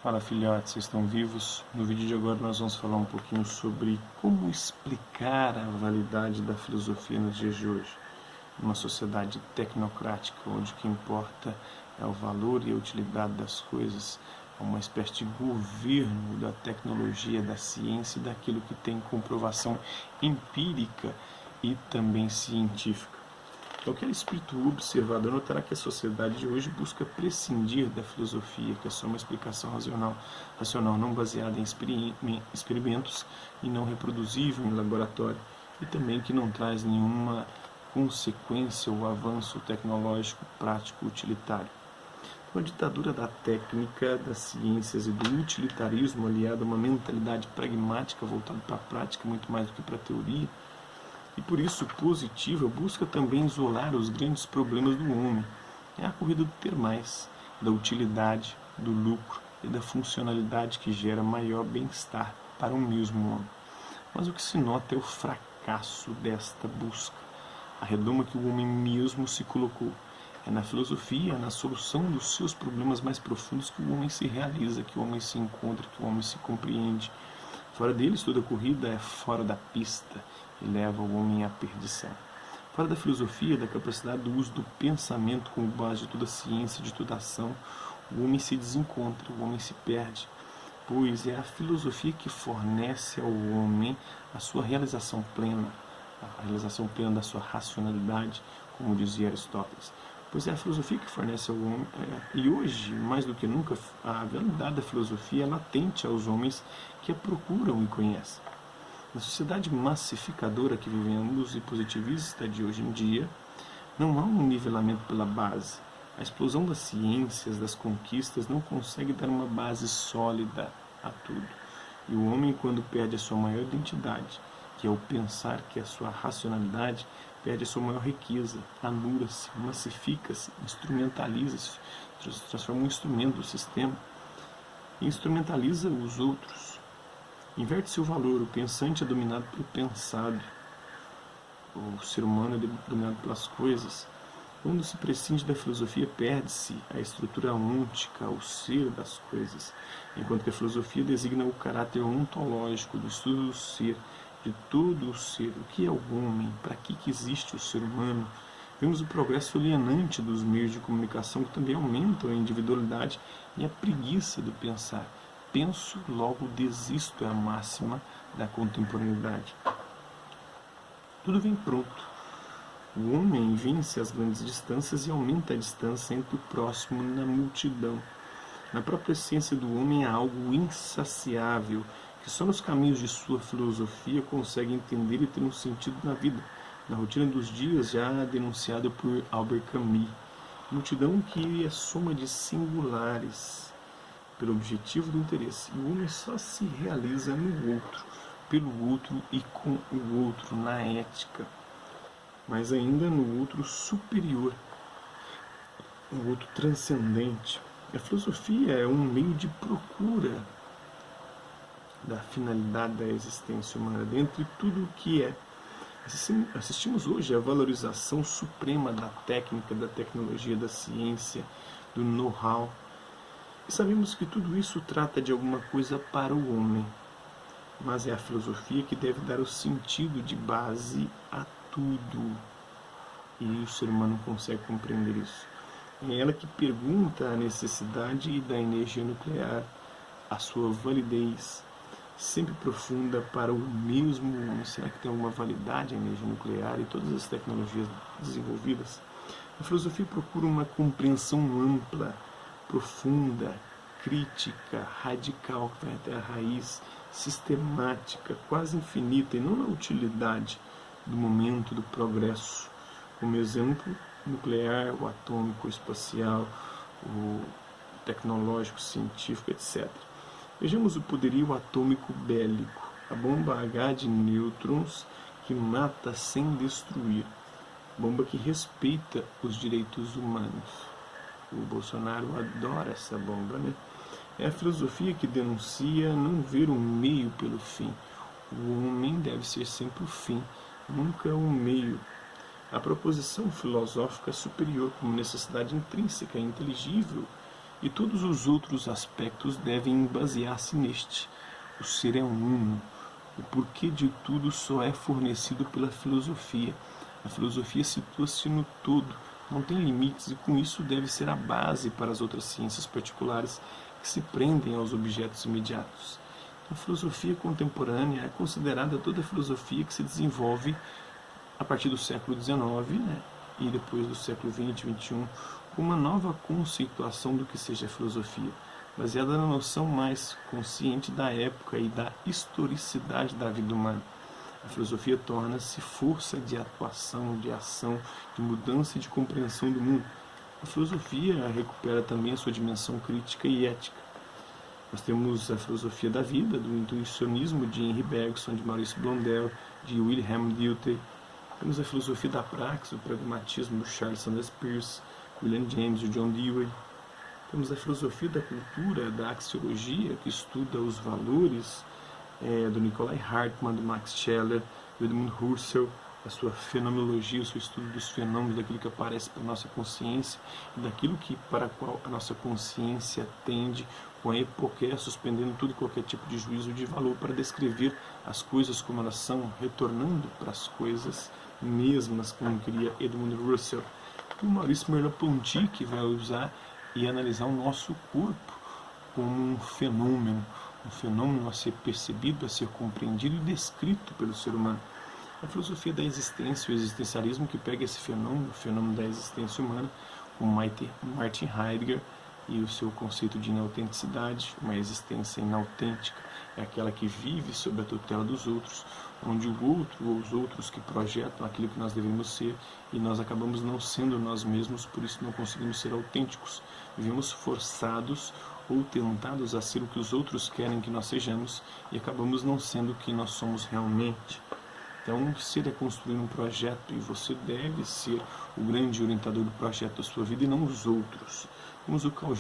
Fala filhotes, vocês estão vivos? No vídeo de agora nós vamos falar um pouquinho sobre como explicar a validade da filosofia nos dias de hoje. Numa sociedade tecnocrática, onde o que importa é o valor e a utilidade das coisas, é uma espécie de governo da tecnologia, da ciência e daquilo que tem comprovação empírica e também científica. Qualquer espírito observador notará que a sociedade de hoje busca prescindir da filosofia, que é só uma explicação racional não baseada em experimentos e não reproduzível em laboratório, e também que não traz nenhuma consequência ou avanço tecnológico, prático, utilitário. Uma ditadura da técnica, das ciências e do utilitarismo, aliada a uma mentalidade pragmática voltada para a prática muito mais do que para a teoria, e por isso positiva, busca também isolar os grandes problemas do homem. É a corrida do ter mais, da utilidade, do lucro e da funcionalidade que gera maior bem-estar para um mesmo homem. Mas o que se nota é o fracasso desta busca, a redoma que o homem mesmo se colocou. É na filosofia, na solução dos seus problemas mais profundos que o homem se realiza, que o homem se encontra, que o homem se compreende. Fora deles, toda corrida é fora da pista e leva o homem à perdição. Fora da filosofia, da capacidade do uso do pensamento como base de toda ciência, de toda ação, o homem se desencontra, o homem se perde, pois é a filosofia que fornece ao homem a sua realização plena, a realização plena da sua racionalidade, como dizia Aristóteles. Pois é a filosofia que fornece ao homem, e hoje, mais do que nunca, a validade da filosofia é latente aos homens que a procuram e conhecem. Na sociedade massificadora que vivemos e positivista de hoje em dia, não há um nivelamento pela base. A explosão das ciências, das conquistas, não consegue dar uma base sólida a tudo. E o homem, quando perde a sua maior identidade, que é o pensar, que é a sua racionalidade, perde a sua maior riqueza, anula-se, massifica-se, instrumentaliza-se, se transforma em um instrumento do sistema e instrumentaliza os outros. Inverte-se o valor, o pensante é dominado pelo pensado, o ser humano é dominado pelas coisas. Quando se prescinde da filosofia, perde-se a estrutura ôntica, o ser das coisas, enquanto que a filosofia designa o caráter ontológico do estudo do ser, de todo o ser, o que é o homem, para que existe o ser humano. Vemos o progresso alienante dos meios de comunicação que também aumentam a individualidade e a preguiça do pensar. Penso, logo desisto é a máxima da contemporaneidade. Tudo vem pronto. O homem vence as grandes distâncias e aumenta a distância entre o próximo na multidão. Na própria essência do homem há algo insaciável, que só nos caminhos de sua filosofia consegue entender e ter um sentido na vida, na rotina dos dias, já denunciado por Albert Camus. Multidão que é soma de singulares, pelo objetivo do interesse. E o homem só se realiza no outro, pelo outro e com o outro, na ética, mas ainda no outro superior, no outro transcendente. A filosofia é um meio de procura da finalidade da existência humana, dentre tudo o que é. Assistimos hoje à valorização suprema da técnica, da tecnologia, da ciência, do know-how. E sabemos que tudo isso trata de alguma coisa para o homem, mas é a filosofia que deve dar o sentido de base a tudo. E o ser humano consegue compreender isso. É ela que pergunta a necessidade da energia nuclear, a sua validez, sempre profunda para o mesmo homem. Será que tem alguma validade a energia nuclear e todas as tecnologias desenvolvidas? A filosofia procura uma compreensão ampla, profunda, crítica, radical, que vai até a raiz, sistemática, quase infinita, e não na utilidade do momento do progresso. Como exemplo, nuclear, o atômico, o espacial, o tecnológico, científico, etc. Vejamos o poderio atômico bélico, a bomba H de nêutrons que mata sem destruir, bomba que respeita os direitos humanos. O Bolsonaro adora essa bomba, né? É a filosofia que denuncia não ver o meio pelo fim. O homem deve ser sempre o fim, nunca o meio. A proposição filosófica superior como necessidade intrínseca, inteligível e todos os outros aspectos devem basear-se neste. O ser é uno. O porquê de tudo só é fornecido pela filosofia. A filosofia situa-se no todo, não tem limites, e com isso deve ser a base para as outras ciências particulares que se prendem aos objetos imediatos. A filosofia contemporânea é considerada toda a filosofia que se desenvolve a partir do século XIX, e depois do século XX e XXI, com uma nova conceituação do que seja filosofia, baseada na noção mais consciente da época e da historicidade da vida humana. A filosofia torna-se força de atuação, de ação, de mudança e de compreensão do mundo. A filosofia recupera também a sua dimensão crítica e ética. Nós temos a filosofia da vida, do intuicionismo de Henri Bergson, de Maurice Blondel, de Wilhelm Dilthey. Temos a filosofia da praxis, o pragmatismo do Charles Sanders Peirce, William James e John Dewey. Temos a filosofia da cultura, da axiologia, que estuda os valores, do Nicolai Hartmann, do Max Scheler, do Edmund Husserl, a sua fenomenologia, o seu estudo dos fenômenos, daquilo que aparece para a nossa consciência e daquilo para a qual a nossa consciência tende, com a epoqué, suspendendo todo e qualquer tipo de juízo de valor para descrever as coisas como elas são, retornando para as coisas mesmas, como queria Edmund Husserl. E o Maurice Merleau-Ponty, que vai usar e analisar o nosso corpo como um fenômeno a ser percebido, a ser compreendido e descrito pelo ser humano. A filosofia da existência, o existencialismo, que pega esse fenômeno, o fenômeno da existência humana, como Martin Heidegger e o seu conceito de inautenticidade. Uma existência inautêntica é aquela que vive sob a tutela dos outros, onde o outro ou os outros que projetam aquilo que nós devemos ser, e nós acabamos não sendo nós mesmos, por isso não conseguimos ser autênticos. Vivemos forçados ou tentados a ser o que os outros querem que nós sejamos, e acabamos não sendo quem nós somos realmente. Então, ser é construir um projeto, e você deve ser o grande orientador do projeto da sua vida e não os outros. Temos o Karl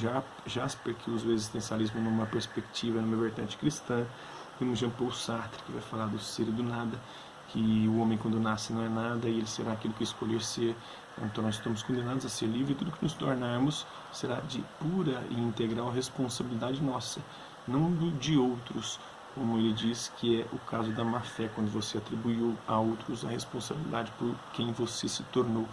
Jasper, que usa o existencialismo numa perspectiva, numa vertente cristã. Temos Jean-Paul Sartre, que vai falar do ser e do nada, que o homem quando nasce não é nada e ele será aquilo que escolher ser. Então nós estamos condenados a ser livres, e tudo que nos tornarmos será de pura e integral responsabilidade nossa, não de outros, como ele diz que é o caso da má-fé, quando você atribuiu a outros a responsabilidade por quem você se tornou.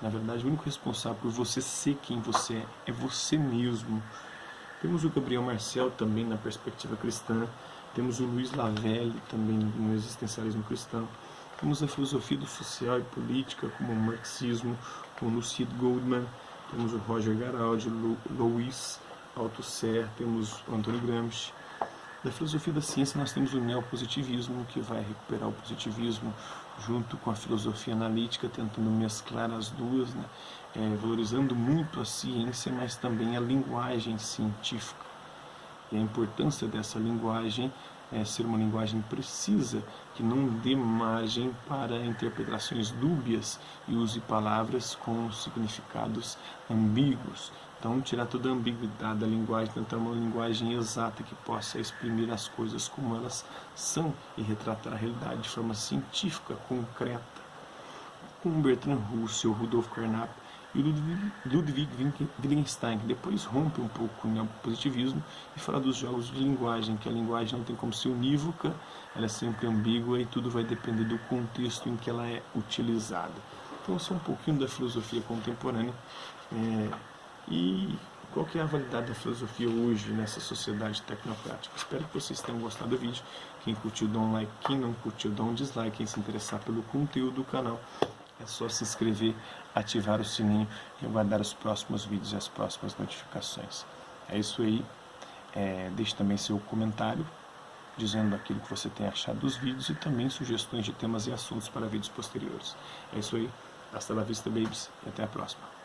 Na verdade, o único responsável por você ser quem você é você mesmo. Temos o Gabriel Marcel também na perspectiva cristã, temos o Luiz Lavelle também no existencialismo cristão, temos a filosofia do social e política, como o marxismo, como o Sid Goldman, temos o Roger Garaudy, Louis Althusser, temos o Antônio Gramsci. Da filosofia da ciência nós temos o neopositivismo, que vai recuperar o positivismo junto com a filosofia analítica, tentando mesclar as duas, valorizando muito a ciência, mas também a linguagem científica. E a importância dessa linguagem é ser uma linguagem precisa, que não dê margem para interpretações dúbias e use palavras com significados ambíguos. Então, tirar toda a ambiguidade da linguagem, tentar uma linguagem exata que possa exprimir as coisas como elas são e retratar a realidade de forma científica, concreta. Com Bertrand Russell, Rudolf Carnap e Ludwig Wittgenstein, que depois rompe um pouco com o neopositivismo e fala dos jogos de linguagem, que a linguagem não tem como ser unívoca, ela é sempre ambígua e tudo vai depender do contexto em que ela é utilizada. Então, isso é um pouquinho da filosofia contemporânea. E qual que é a validade da filosofia hoje nessa sociedade tecnocrática? Espero que vocês tenham gostado do vídeo. Quem curtiu, dá um like. Quem não curtiu, dá um dislike. Quem se interessar pelo conteúdo do canal, é só se inscrever, ativar o sininho e aguardar os próximos vídeos e as próximas notificações. É isso aí. Deixe também seu comentário dizendo aquilo que você tem achado dos vídeos e também sugestões de temas e assuntos para vídeos posteriores. É isso aí. Hasta la vista, babies. E até a próxima.